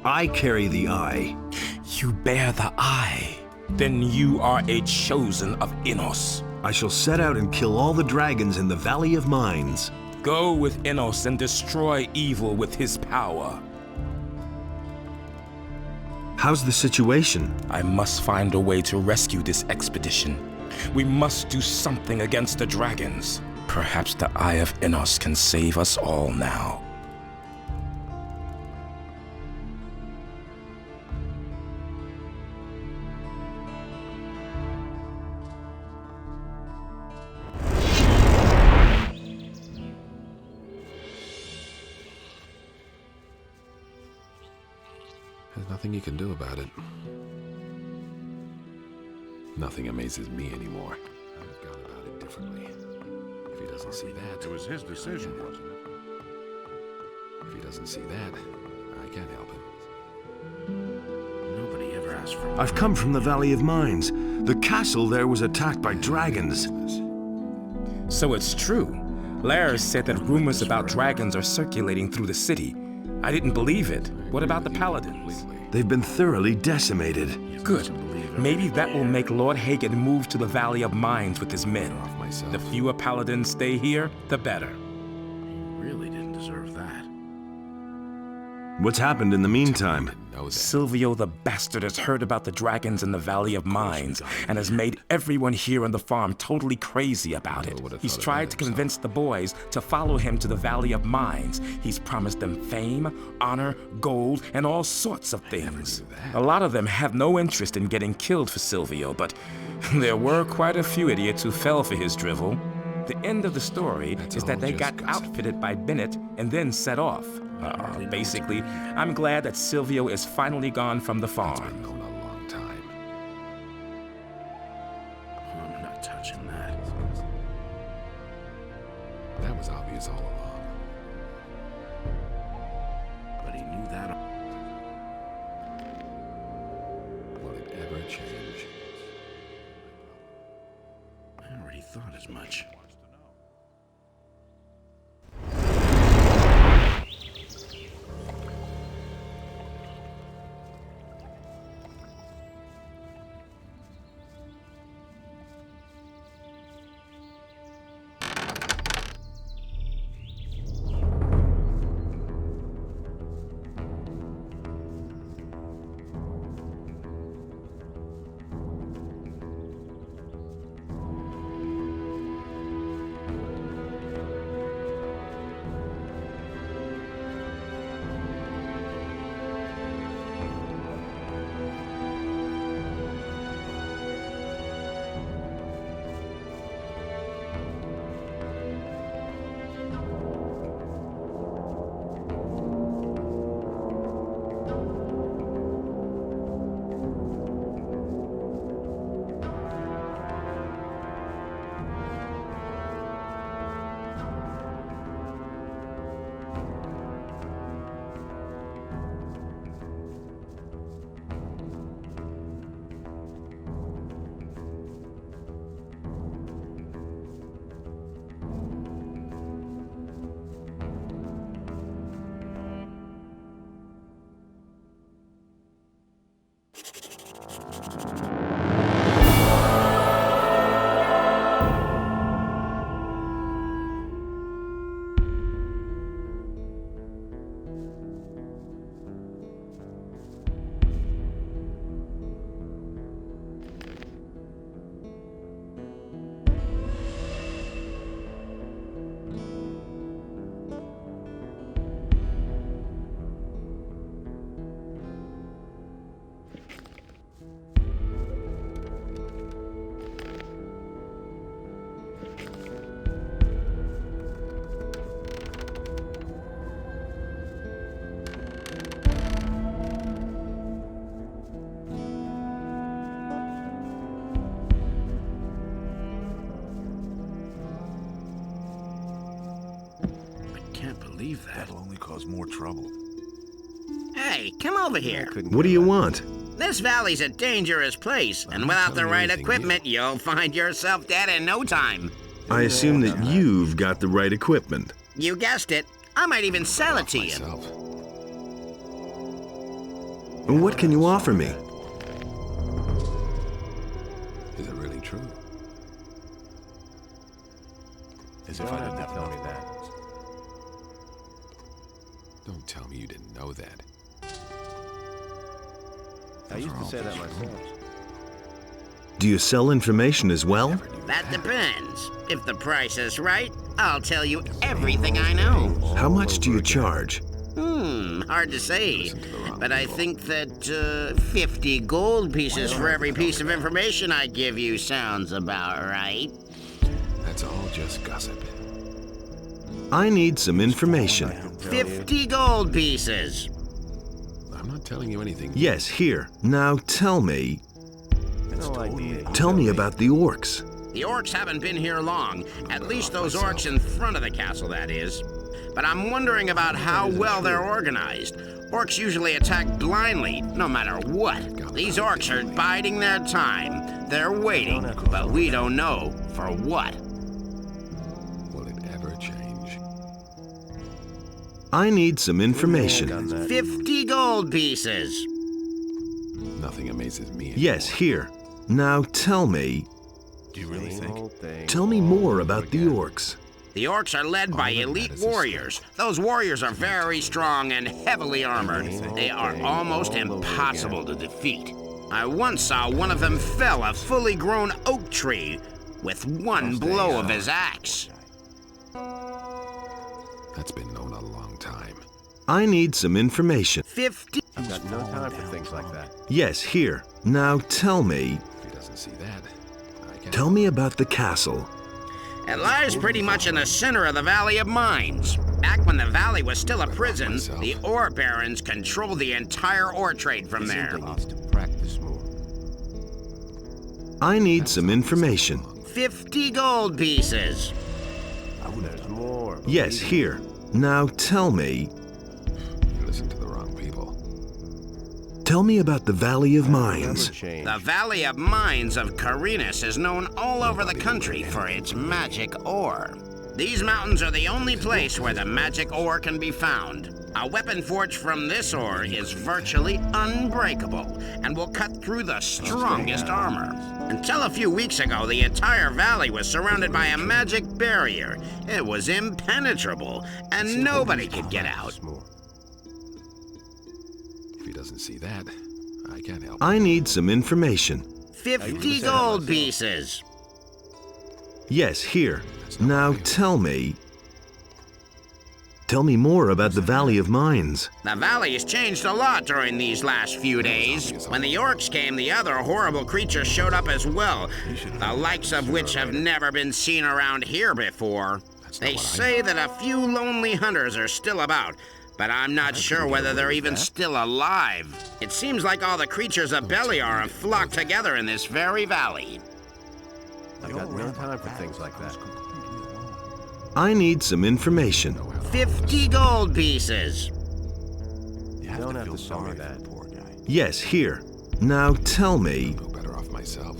I carry the eye. You bear the eye. Then you are a chosen of Innos. I shall set out and kill all the dragons in the Valley of Mines. Go with Innos and destroy evil with his power. How's the situation? I must find a way to rescue this expedition. We must do something against the dragons. Perhaps the Eye of Innos can save us all now. There's nothing you can do about it. Nothing amazes me anymore. I've gone about it differently. If he doesn't see that... It was his decision, wasn't it? If he doesn't see that, I can't help him. Nobody ever asked for... I've come from the Valley of Mines. The castle there was attacked by dragons. So it's true. Lars said that rumors about dragons are circulating through the city. I didn't believe it. What about the paladins? They've been thoroughly decimated. Good. Maybe that will make Lord Hagen move to the Valley of Mines with his men. The fewer paladins stay here, the better. He really didn't deserve that. What's happened in the meantime? Silvio the bastard has heard about the dragons in the Valley of Mines and has made everyone here on the farm totally crazy about it. He's tried to convince the boys to follow him to the Valley of Mines. He's promised them fame, honor, gold, and all sorts of things. A lot of them have no interest in getting killed for Silvio, but there were quite a few idiots who fell for his drivel. The end of the story is that they got outfitted by Bennett and then set off. Basically, I'm glad that Silvio is finally gone from the farm. It's been known a long time. I'm not touching that. That was obvious all along. But he knew that. Will it ever change? I already thought as much. Believe that. That'll only cause more trouble. Hey, come over here. What do you want? This valley's a dangerous place, and without the right equipment, you'll find yourself dead in no time. I assume that you've got the right equipment. You guessed it. I might even sell it to you. What can you offer me? Is it really true? As if I didn't have tell me that. Don't tell me you didn't know that. I used to say that myself. Do you sell information as well? That depends. If the price is right, I'll tell you everything I know. How much do you charge? Hard to say. But I think that 50 gold pieces for every piece of information I give you sounds about right. That's all just gossip. I need some information. 50 gold pieces. I'm not telling you anything. Yes, here. Now tell me. Tell me about the orcs. The orcs haven't been here long. At least those orcs in front of the castle, that is. But I'm wondering about how well they're organized. Orcs usually attack blindly, no matter what. These orcs are biding their time. They're waiting, but we don't know for what. Will it ever change? I need some information. 50 gold pieces. Nothing amazes me anymore. Yes, here. Now tell me. Do you really think? Tell me more about the orcs. The orcs are led by elite warriors. Those warriors are very strong and heavily armored. They are almost impossible to defeat. I once saw one of them fell a fully grown oak tree with one blow of his axe. That's been known a long time. I need some information. 50. I've got no time for things like that. Yes, here. Now tell me. If he doesn't see that, I can... Tell me about the castle. It lies pretty much in the center of the Valley of Mines. Back when the valley was still a prison, the ore barons controlled the entire ore trade from there. Needs to practice more. I need some information. 50 gold pieces. There's more. Yes, here. Now tell me. You listen to the wrong people. Tell me about the Valley of Mines. The Valley of Mines of Keroloth is known all over the country for its magic ore. These mountains are the only place where the magic ore can be found. A weapon forged from this ore is virtually unbreakable and will cut through the strongest armor. Until a few weeks ago, the entire valley was surrounded by a magic barrier. It was impenetrable, and nobody could get out. If he doesn't see that, I can't help. I need some information. 50 gold pieces. Yes, here. Now tell me. Tell me more about the Valley of Mines. The valley has changed a lot during these last few days. When the orcs came, the other horrible creatures showed up as well, the likes of which have never been seen around here before. They say that a few lonely hunters are still about, but I'm not sure whether they're even still alive. It seems like all the creatures of Beliar have flocked together in this very valley. I've got no time for things like that. I need some information. 50 gold pieces. You don't have to tell me that, poor guy. Yes, here. Now tell me. No better off myself.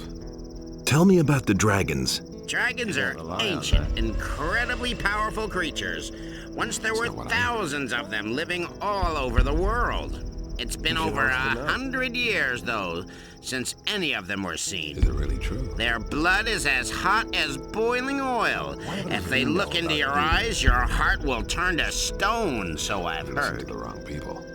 Tell me about the dragons. Dragons are ancient, incredibly powerful creatures. Once there were thousands of them living all over the world. It's been over 100 years, though, since any of them were seen. Is it really true? Their blood is as hot as boiling oil. If they look into your eyes, your heart will turn to stone, so I've You listen to heard. the wrong people.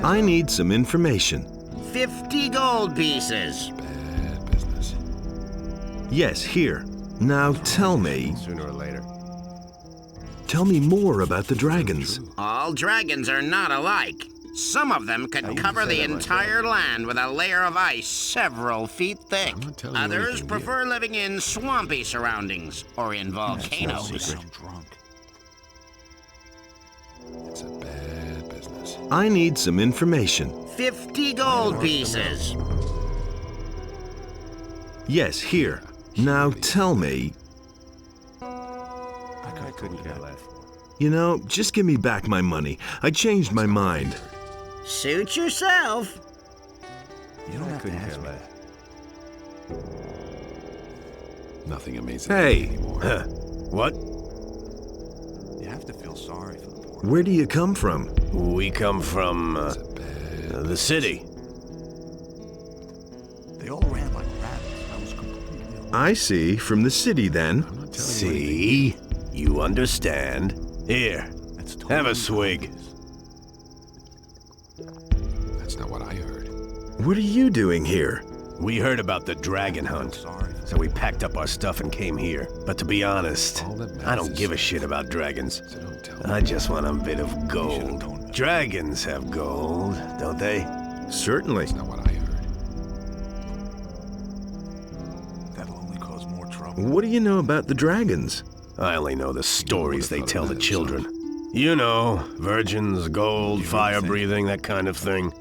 I need some information. 50 gold pieces. Bad business. Yes, here. Now tell me. Sooner or later. Tell me more about the dragons. All dragons are not alike. Some of them could cover the entire land with a layer of ice several feet thick. I'm not telling you Others anything prefer living in swampy surroundings or in volcanoes. It's a bad business. I need some information. 50 gold pieces. Yes, here. Now tell me. I couldn't care less. You know, just give me back my money. I changed my mind. Suit yourself. You don't have to care less. Nothing amazing Hey. anymore. Huh. What? You have to feel sorry for the poor Where do you come from? We come from, the city. They all ran like rabbits. I was completely alone. I see, from the city then. See? You understand. Here, That's have a totally swig. obvious. That's not what I heard. What are you doing here? We heard about the dragon hunt, Sorry. so we packed up our stuff and came here. But to be honest, All that I don't matters give a is- shit about dragons. So don't tell me. I just want a bit of should've gold. known better. Dragons have gold, don't they? Certainly. That's not what I heard. That'll only cause more trouble. What do you know about the dragons? I only know the stories they thought of tell the that children. You know, virgins, gold, fire breathing, that kind of thing.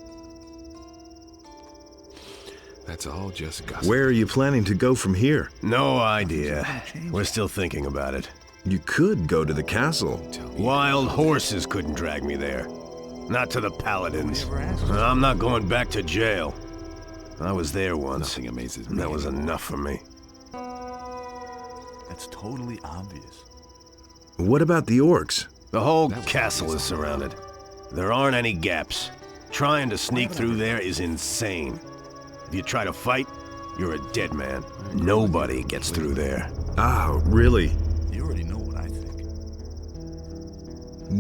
That's all just gossip. Where are you planning to go from here? No idea. We're still thinking about it. You could go to the castle. Tell me. Wild horses couldn't drag me there. Not to the paladins. I'm not going back to jail. I was there once. Nothing amazes And me. that was enough for me. That's totally obvious. What about the orcs? The whole castle is surrounded. There aren't any gaps. Trying to sneak through there is insane. If you try to fight, you're a dead man. Nobody gets through there. Ah, really? You already know what I think.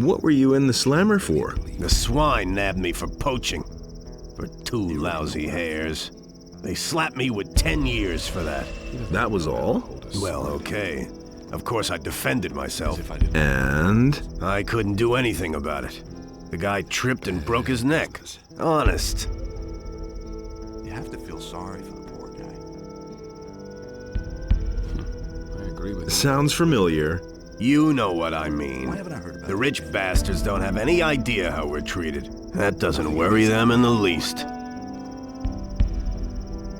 What were you in the slammer for? The swine nabbed me for poaching. For 2 lousy hairs. They slapped me with 10 years for that. That was all? Well, okay. Of course, I defended myself. If I didn't. And? I couldn't do anything about it. The guy tripped and broke his neck. Honest. You have to feel sorry for the poor guy. I agree with you. Sounds familiar. You know what I mean. Why haven't I heard about The rich bastards don't have any idea how we're treated. That doesn't worry them in the least. it?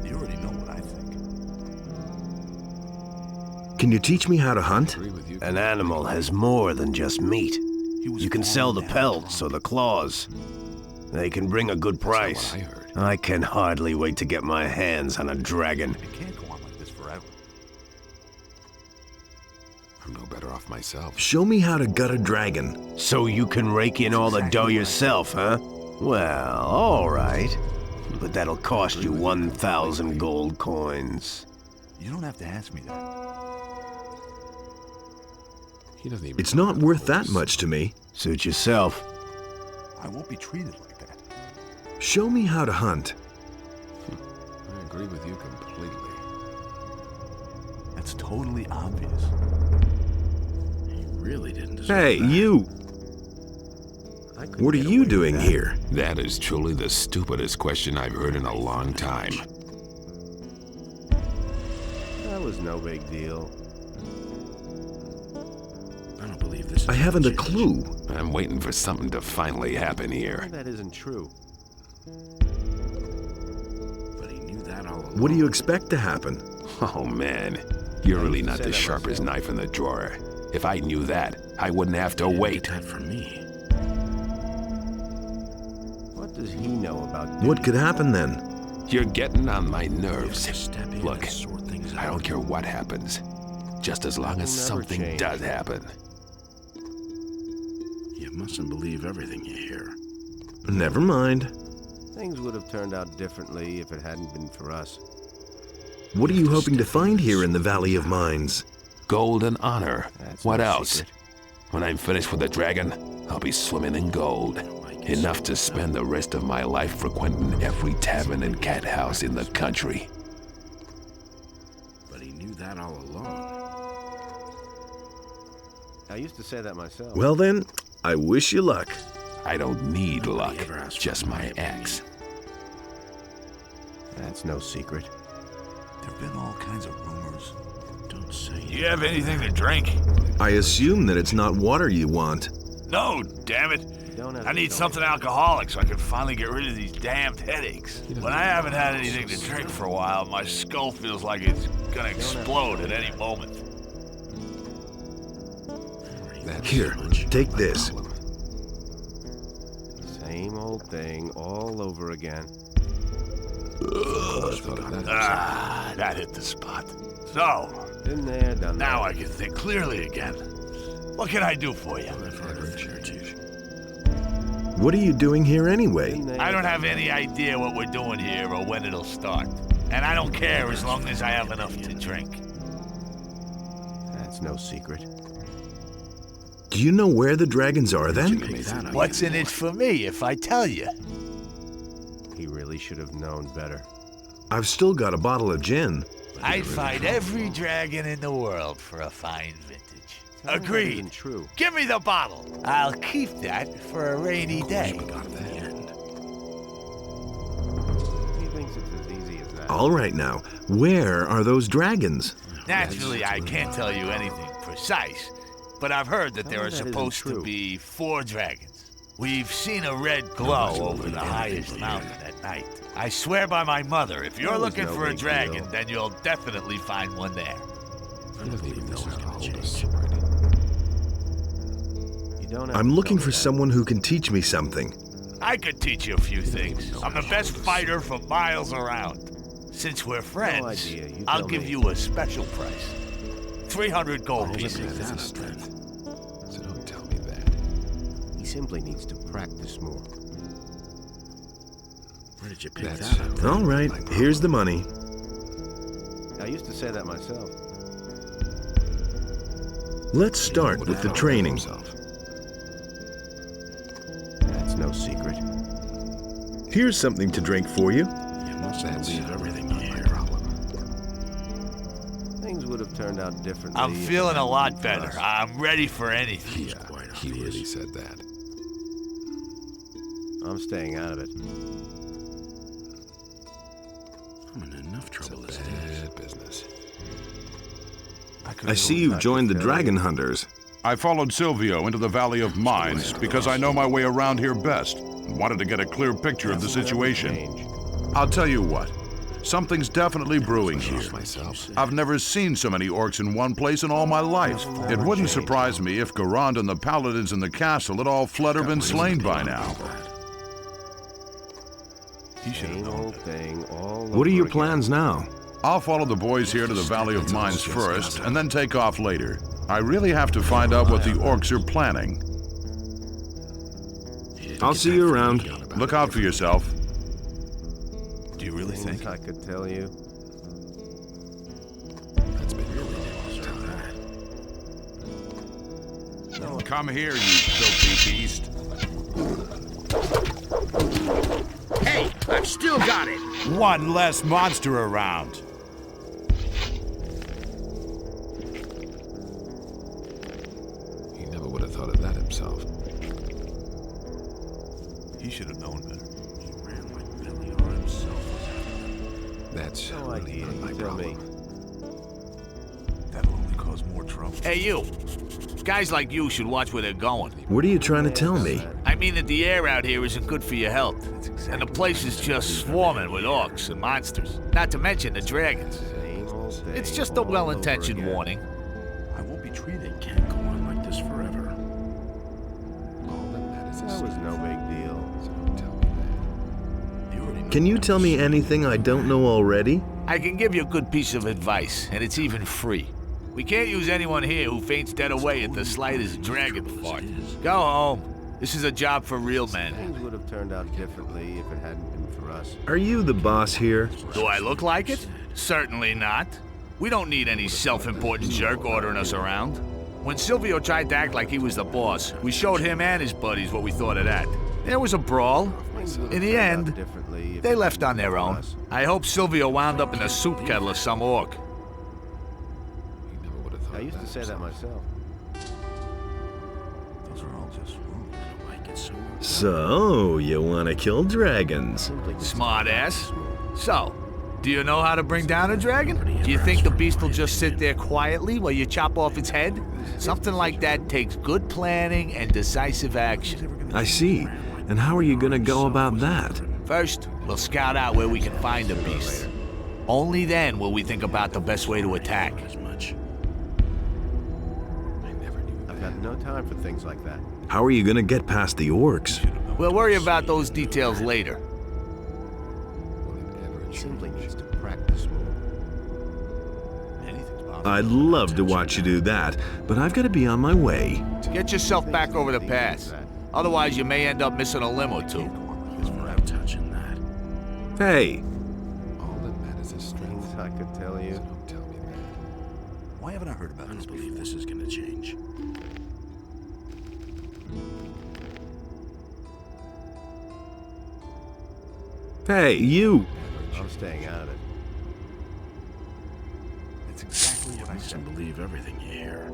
You already know what I think. Can you teach me how to hunt? I agree with you. An animal has more than just meat. He was You can sell the falling down pelts or drunk. the claws. They can bring a good price. That's not what I heard. I can hardly wait to get my hands on a dragon. It can't go on like this forever. I'm no better off myself. Show me how to gut a dragon. So you can rake in all the dough yourself, huh? Well, all right. But that'll cost you 1,000 gold coins. You don't have to ask me that. He doesn't even It's know not how to worth that horse. much to me. Suit yourself. I won't be treated like that. Show me how to hunt. I agree with you completely. That's totally obvious. He really didn't deserve Hey, that. you! What are you doing here? That is truly the stupidest question I've heard in a long time. That was no big deal. I don't believe this is I haven't a legit. clue. I'm waiting for something to finally happen here. That isn't true. But he knew that all along. What do you expect to happen? Oh man, you're really not the sharpest knife in the drawer. If I knew that, I wouldn't have to Didn't wait. get that from me. What does he know about What could happen then? You're getting on my nerves. Just step in Look, and sort things I don't out. care what happens, just as long as It'll never something change. does happen. You mustn't believe everything you hear. Never mind. Things would have turned out differently if it hadn't been for us. What are you hoping to find here in the Valley of Mines? Gold and honor. That's What no else? secret. When I'm finished with the dragon, I'll be swimming in gold. Enough to spend the rest of my life frequenting every tavern and cat house in the country. But he knew that all along. I used to say that myself. Well then, I wish you luck. I don't need luck, ever asked for just my my opinion. axe. That's no secret. There've been all kinds of rumors. Don't say Do you have anything to drink? I assume that it's not water you want. No, damn it. I need something alcoholic so I can finally get rid of these damned headaches. When I haven't had anything to drink for a while, my skull feels like it's gonna explode at any moment. Here, take this. Same old thing all over again. Ah, that hit the spot. So, Been there, done now I can think clearly again. What can I do for you? I've heard of churches. What are you doing here anyway? I don't have any idea what we're doing here or when it'll start. And I don't care as long as I have enough to drink. That's no secret. Do you know where the dragons are then? What's in it for me if I tell you? He really should have known better. I've still got a bottle of gin. I'd fight every dragon in the world for a fine vintage. Agreed. True. Give me the bottle. I'll keep that for a rainy day. He thinks it's as easy as that. All right now, where are those dragons? Naturally, I can't tell you anything precise, but I've heard that there are that isn't supposed to true. be 4 dragons. We've seen a red glow over the highest mountain at night. I swear by my mother, if you're That was looking no for a big dragon, deal. then you'll definitely find one there. You don't have I'm to looking tell for me that. someone who can teach me something. I could teach you a few things. I'm the best fighter for miles around. Since we're friends, idea. You I'll tell give me. you a special price. 300 gold pieces. That is strength. So don't tell me that. He simply needs to practice more. Where did you pick That's that up? All right, here's the money. I used to say that myself. Let's start with the training. That's no secret. Here's something to drink for you. You mustn't believe everything you hear. Things would have turned out differently. I'm if it feeling a hadn't lot been for better. us. I'm ready for anything. Quite He obvious. really said that. I'm staying out of it. I'm in enough trouble as it is. Bad business. I see you've joined the dragon hunters. I followed Silvio into the Valley of Mines because I know my way around here best. Wanted to get a clear picture of the situation. Change. I'll tell you what, something's definitely brewing here. Myself. I've never seen so many orcs in one place in all my life. It wouldn't surprise me if Garand and the paladins in the castle had all fled or been slain by now. Same old thing all What are over your again. plans now? I'll follow the boys here to the Valley of Mines first, and then take off later. I really have to find out what the orcs are planning. I'll see you around. Look out for yourself. Do you really Things think? I could tell you. That's been really long time. Come here, you filthy beast. Hey, I've still got it. One less monster around. He never would have thought of that himself. He should have known better. He ran like Billy R himself was after him. That's No really idea. not my You tell me. problem. That'll only cause more trouble. Hey, you. Guys like you should watch where they're going. What are you trying to tell me? I mean that the air out here isn't good for your health. And the place is just swarming with orcs and monsters. Not to mention the dragons. Same old thing It's just a all well-intentioned over again. warning. I won't be treated. Can't go on like this forever. All that matters That is was no big deal. So don't tell me that. You already know Can you that. tell me anything I don't know already? I can give you a good piece of advice, and it's even free. We can't use anyone here who faints dead away at the slightest dragon fart. Go home. This is a job for real men. Things would have turned out differently if it hadn't been for us. Are you the boss here? Do I look like it? Certainly not. We don't need any self-important jerk ordering us around. When Silvio tried to act like he was the boss, we showed him and his buddies what we thought of that. There was a brawl. Things would have In the turned out end, differently if they it left hadn't on their been for own. us. I hope Silvio wound up in the soup kettle of some orc. He never would have thought I of used to say that himself. myself. Those are all just rumors. I like it so much. So, you want to kill dragons? Simply needs to Smart practice ass. more. So, do you know how to bring down a dragon? Do you think the beast will just sit there quietly while you chop off its head? Something like that takes good planning and decisive action. I see. And how are you going to go about that? First, we'll scout out where we can find the beast. Only then will we think about the best way to attack. As much. I never knew I've that. got no time for things like that. How are you going to get past the orcs? We'll worry about those details later. Will it ever He change? simply needs to practice more. Anything's possible. I'd love to watch you do that, but I've got to be on my way. Get yourself back over the Things like pass. that. Otherwise, you may end up missing a limb or two. Without touching that. Hey, All that matters is strength. I could tell you. So don't tell me that. Why haven't I heard about I this don't believe before? this is gonna change. hey, you! I'm staying out of it. It's exactly what I Listen, said. believe everything you hear.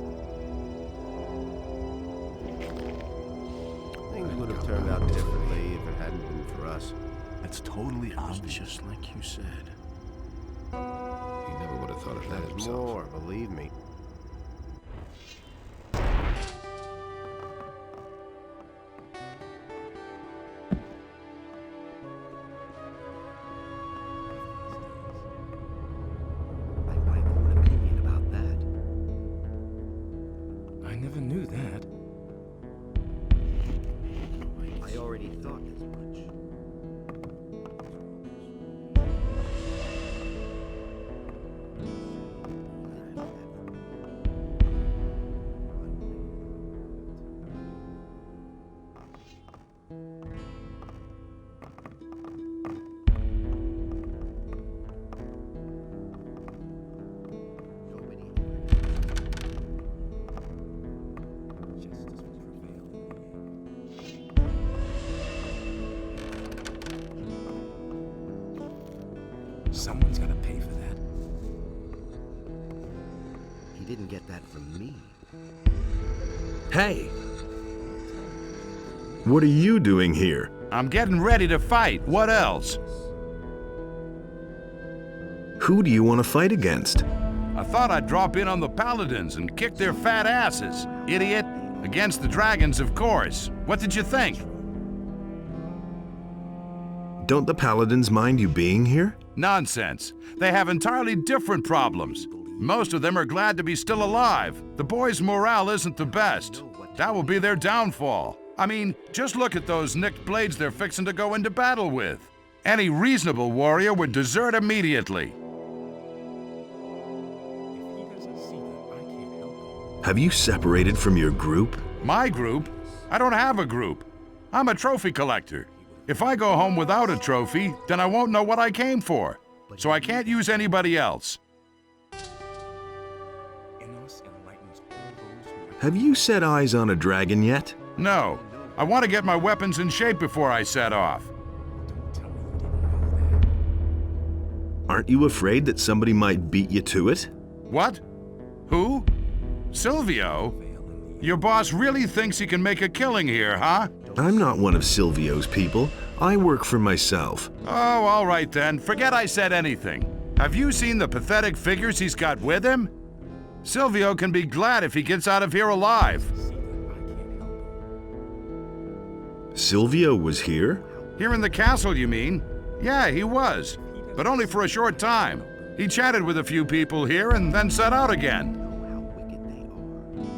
Things would have turned out differently if it hadn't been for us. That's totally It was obvious. just like you said. He never would have thought of that There's himself. more, believe me. I have my own opinion about that. I never knew that. I already thought as much. Someone's gotta pay for that. He didn't get that from me. Hey! What are you doing here? I'm getting ready to fight. What else? Who do you want to fight against? I thought I'd drop in on the paladins and kick their fat asses. Idiot. Against the dragons, of course. What did you think? Don't the paladins mind you being here? Nonsense. They have entirely different problems. Most of them are glad to be still alive. The boys' morale isn't the best. That will be their downfall. I mean, just look at those nicked blades they're fixing to go into battle with. Any reasonable warrior would desert immediately. Have you separated from your group? My group? I don't have a group. I'm a trophy collector. If I go home without a trophy, then I won't know what I came for. So I can't use anybody else. Have you set eyes on a dragon yet? No. I want to get my weapons in shape before I set off. Aren't you afraid that somebody might beat you to it? What? Who? Silvio? Your boss really thinks he can make a killing here, huh? I'm not one of Silvio's people. I work for myself. Oh, all right then. Forget I said anything. Have you seen the pathetic figures he's got with him? Silvio can be glad if he gets out of here alive. Silvio was here? Here in the castle, you mean? Yeah, he was. But only for a short time. He chatted with a few people here and then set out again.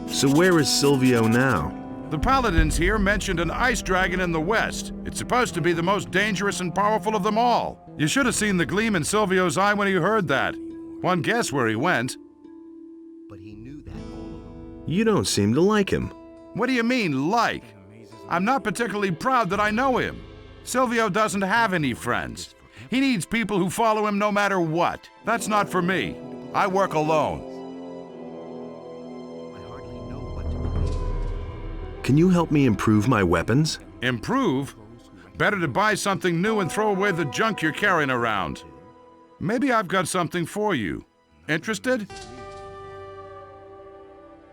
So where is Silvio now? The paladins here mentioned an ice dragon in the west. It's supposed to be the most dangerous and powerful of them all. You should have seen the gleam in Silvio's eye when he heard that. One guess where he went. But he knew that all along. You don't seem to like him. What do you mean, like? I'm not particularly proud that I know him. Silvio doesn't have any friends. He needs people who follow him no matter what. That's not for me. I work alone. I hardly know what to believe. Can you help me improve my weapons? Improve? Better to buy something new and throw away the junk you're carrying around. Maybe I've got something for you. Interested?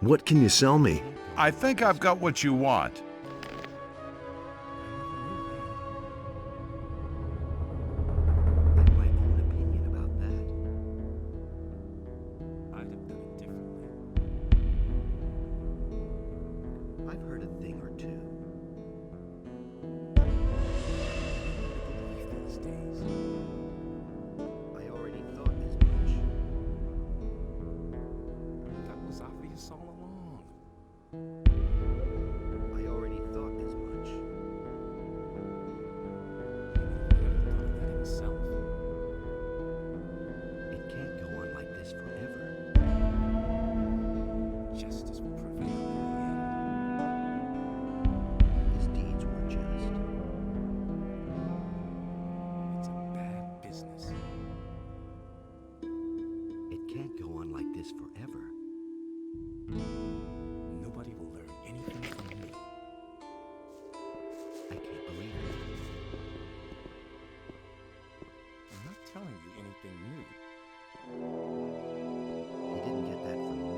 What can you sell me? I think I've got what you want. I have my own opinion about that. I'd have done it differently. I've heard a thing or two. These days. I already thought as much. That was obvious all along. I already thought as much. Himself. It can't go on like this forever. Justice will prevail in the end. this forever. Nobody will learn anything from me. I can't believe it. I'm not telling you anything new. He didn't get that from me.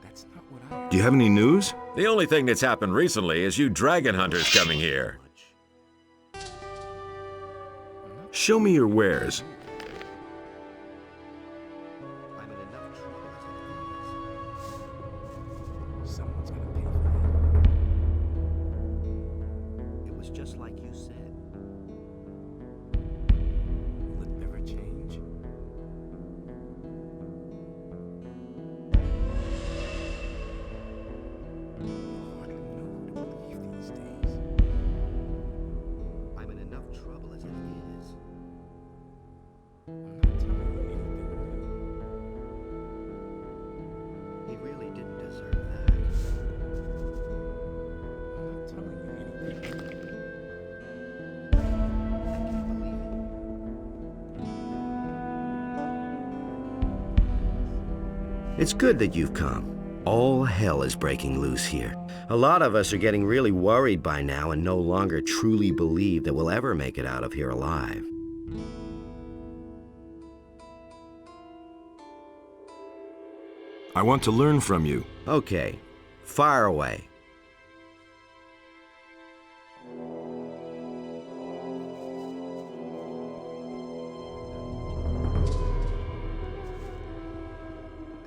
That's not what I heard. Do you have any news? The only thing that's happened recently is you dragon hunters coming here. Show me your wares. I'm in enough trouble as Someone's gonna pay for it is. It was just like you said. that. Will it ever change? You hardly know who to believe these days. I'm in enough trouble as it is. I'm not telling you anything new. He really didn't deserve that. I'm not telling you anything new. I can't believe it. It's good that you've come. All hell is breaking loose here. A lot of us are getting really worried by now and no longer truly believe that we'll ever make it out of here alive. I want to learn from you. Okay, fire away.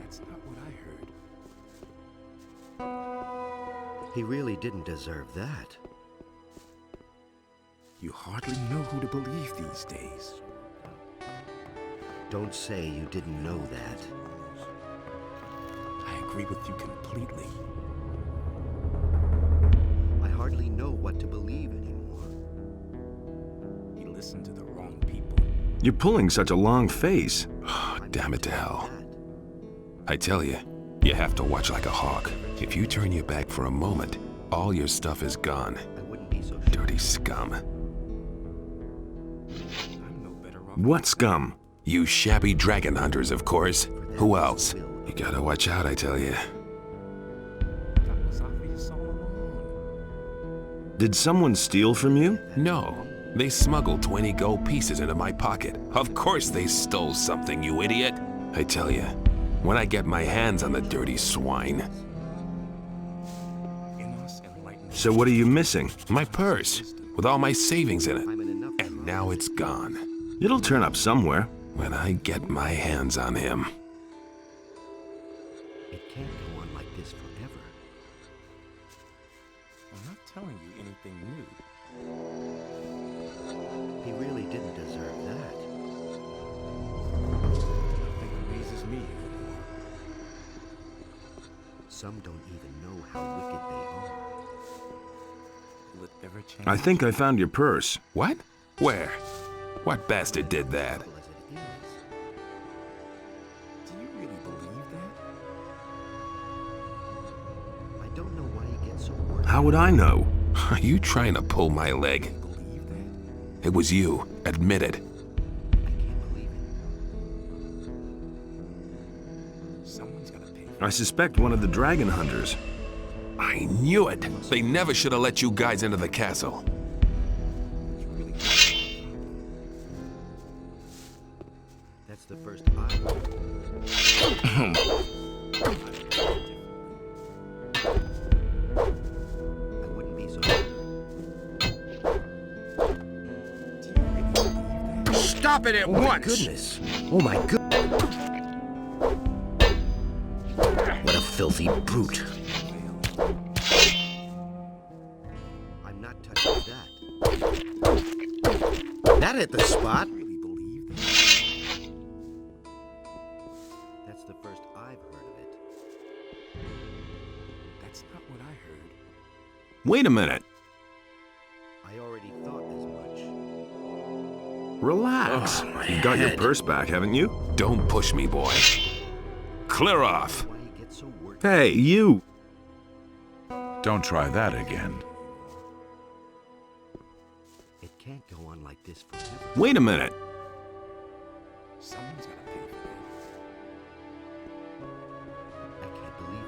That's not what I heard. He really didn't deserve that. You hardly know who to believe these days. Don't say you didn't know that. I agree with you completely. I hardly know what to believe anymore. You listen to the wrong people. You're pulling such a long face. Damn it to hell. I tell you, you have to watch like a hawk. If you turn your back for a moment, all your stuff is gone. I wouldn't be so Dirty scum. I'm no better off. What scum? You shabby dragon hunters, of course. Who else? You gotta watch out, I tell you. That was obvious all along. Did someone steal from you? No. They smuggled 20 gold pieces into my pocket. Of course they stole something, you idiot. I tell you, when I get my hands on the dirty swine. In us enlightened. So what are you missing? My purse, with all my savings in it. I'm in enough And now it's gone. It'll turn up somewhere. When I get my hands on him. It can't go on like this forever. I'm not telling you anything new. He really didn't deserve that. Nothing amazes me anymore. Some don't even know how wicked they are. Will it ever change? I think I found your purse. What? Where? What bastard did that? As it is. Do you really believe that? I don't know why he gets so worried. How would I know? Are you trying to pull my leg? Believe that? It was you. Admit it. I can't believe it. Someone's gonna pay for I suspect one of the dragon hunters. I knew it. They never should have let you guys into the castle. That's the first I wouldn't be so sure. Stop it at once! Goodness. Oh my goodness. What a filthy brute. I'm not touching that. That hit the spot. really believe that? That's the first I've heard of it. That's not what I heard. Wait a minute. I already thought as much. Relax. Oh, my You got your head. purse back, haven't you? Don't push me, boy. Clear off. Why he gets so worked? Hey, you. Don't try that again. It can't go on like this forever. Wait a minute. Someone's gotta pay for that. I can't believe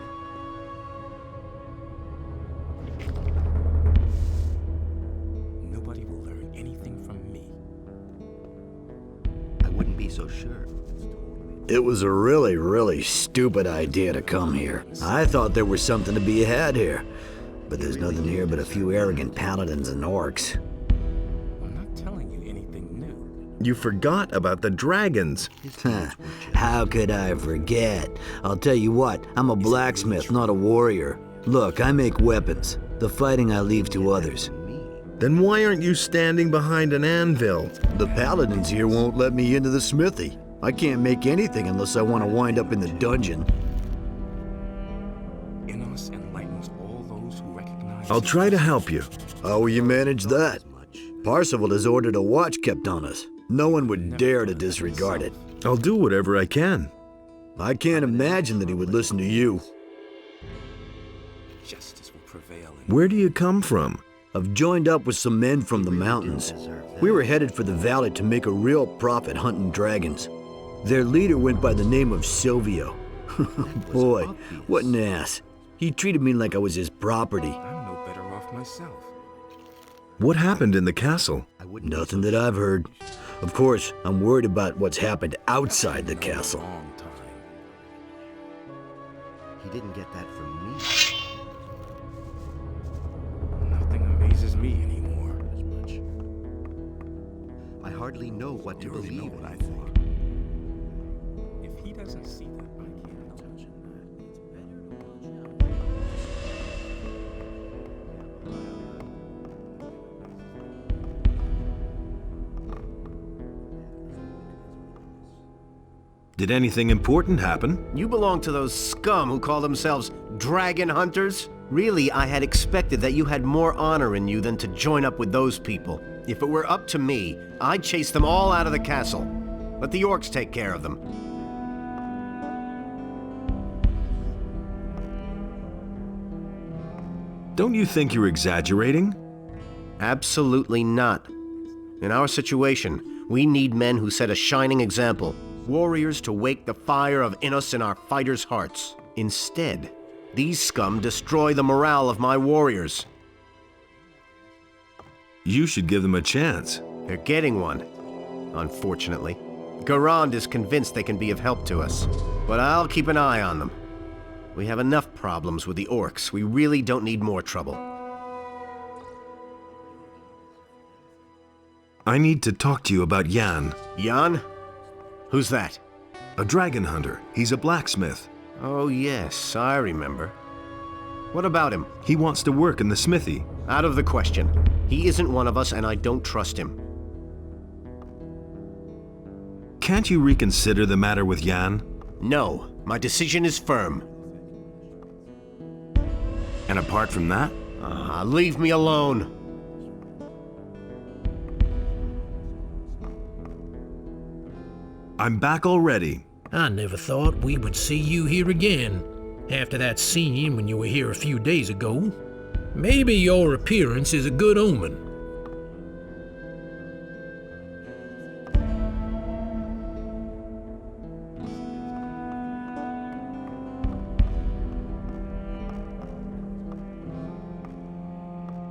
it. Nobody will learn anything from me. I wouldn't be so sure. It was a really, really stupid idea to come here. I thought there was something to be had here. But there's nothing here but a few arrogant paladins and orcs. I'm not telling you anything new. You forgot about the dragons. How could I forget? I'll tell you what, I'm a blacksmith, not a warrior. Look, I make weapons. The fighting I leave to others. Then why aren't you standing behind an anvil? The paladins here won't let me into the smithy. I can't make anything unless I want to wind up in the dungeon. Innos enlightens all those who recognize. I'll try to help you. How will you manage that? Parsifal has ordered a watch kept on us. No one would dare to disregard it. I'll do whatever I can. I can't imagine that he would listen to you. Justice will prevail. Where do you come from? I've joined up with some men from the mountains. We were headed for the valley to make a real profit hunting dragons. Their leader went by the name of Silvio. Boy, what an ass. He treated me like I was his property. I'm no better off myself. What happened in the castle? Nothing that I've heard. Of course, I'm worried about what's happened outside the castle. Long time. He didn't get that from me. Nothing amazes me anymore. I hardly know what to believe in. I think. If he doesn't see that, I can't help it. Did anything important happen? You belong to those scum who call themselves dragon hunters? Really, I had expected that you had more honor in you than to join up with those people. If it were up to me, I'd chase them all out of the castle. Let the orcs take care of them. Don't you think you're exaggerating? Absolutely not. In our situation, we need men who set a shining example. Warriors to wake the fire of Innos in our fighters' hearts. Instead, these scum destroy the morale of my warriors. You should give them a chance. They're getting one, unfortunately. Garand is convinced they can be of help to us, but I'll keep an eye on them. We have enough problems with the orcs. We really don't need more trouble. I need to talk to you about Jan. Jan? Who's that? A dragon hunter. He's a blacksmith. Oh yes, I remember. What about him? He wants to work in the smithy. Out of the question. He isn't one of us and I don't trust him. Can't you reconsider the matter with Jan? No, my decision is firm. And apart from that? Leave me alone. I'm back already. I never thought we would see you here again, after that scene when you were here a few days ago. Maybe your appearance is a good omen.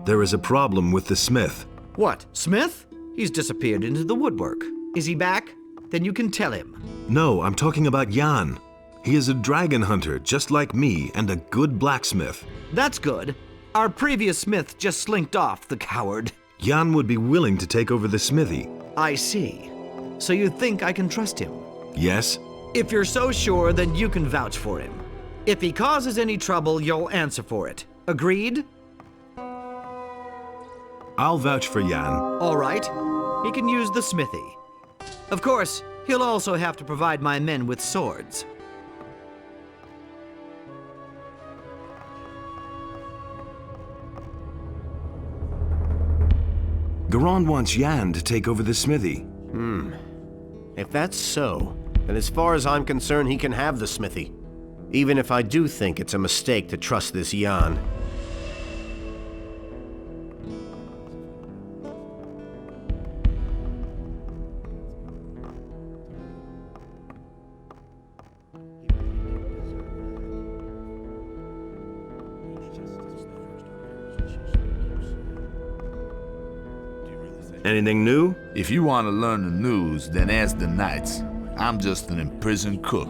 There is a problem with the smith. What, Smith? He's disappeared into the woodwork. Is he back? Then you can tell him. No, I'm talking about Jan. He is a dragon hunter, just like me, and a good blacksmith. That's good. Our previous smith just slinked off, the coward. Jan would be willing to take over the smithy. I see. So you think I can trust him? Yes? If you're so sure, then you can vouch for him. If he causes any trouble, you'll answer for it. Agreed? I'll vouch for Jan. All right. He can use the smithy. Of course, he'll also have to provide my men with swords. Garand wants Jan to take over the smithy. If that's so, then as far as I'm concerned, he can have the smithy. Even if I do think it's a mistake to trust this Jan. Anything new? If you want to learn the news, then ask the knights. I'm just an imprisoned cook.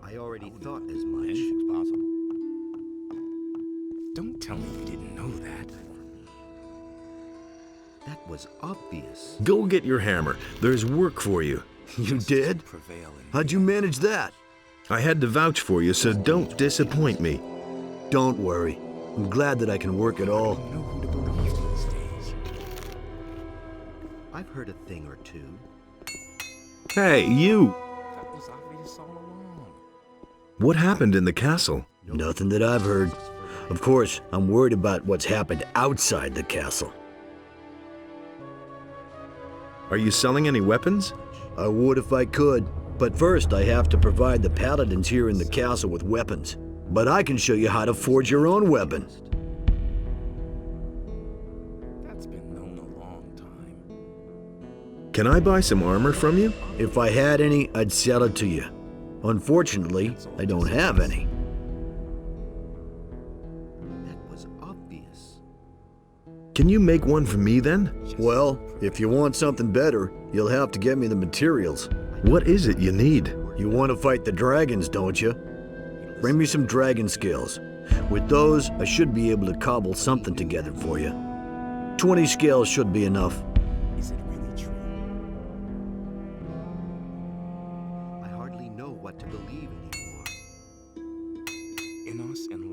I already thought as much. Anything's possible. Don't tell me you didn't know that. That was obvious. Go get your hammer. There's work for you. You did? How'd you manage that? I had to vouch for you, so don't disappoint me. Don't worry. I'm glad that I can work at all. Know who to believe these days. I've heard a thing or two. Hey, you! That was obvious all along. What happened in the castle? Nothing that I've heard. Of course, I'm worried about what's happened outside the castle. Are you selling any weapons? I would if I could, but first I have to provide the paladins here in the castle with weapons. But I can show you how to forge your own weapon. That's been known a long time. Can I buy some armor from you? If I had any, I'd sell it to you. Unfortunately, I don't have any. That was obvious. Can you make one for me then? Well, if you want something better, you'll have to get me the materials. What is it you need? You want to fight the dragons, don't you? Bring me some dragon scales. With those, I should be able to cobble something together for you. 20 scales should be enough. Is it really true? I hardly know what to believe anymore. In us and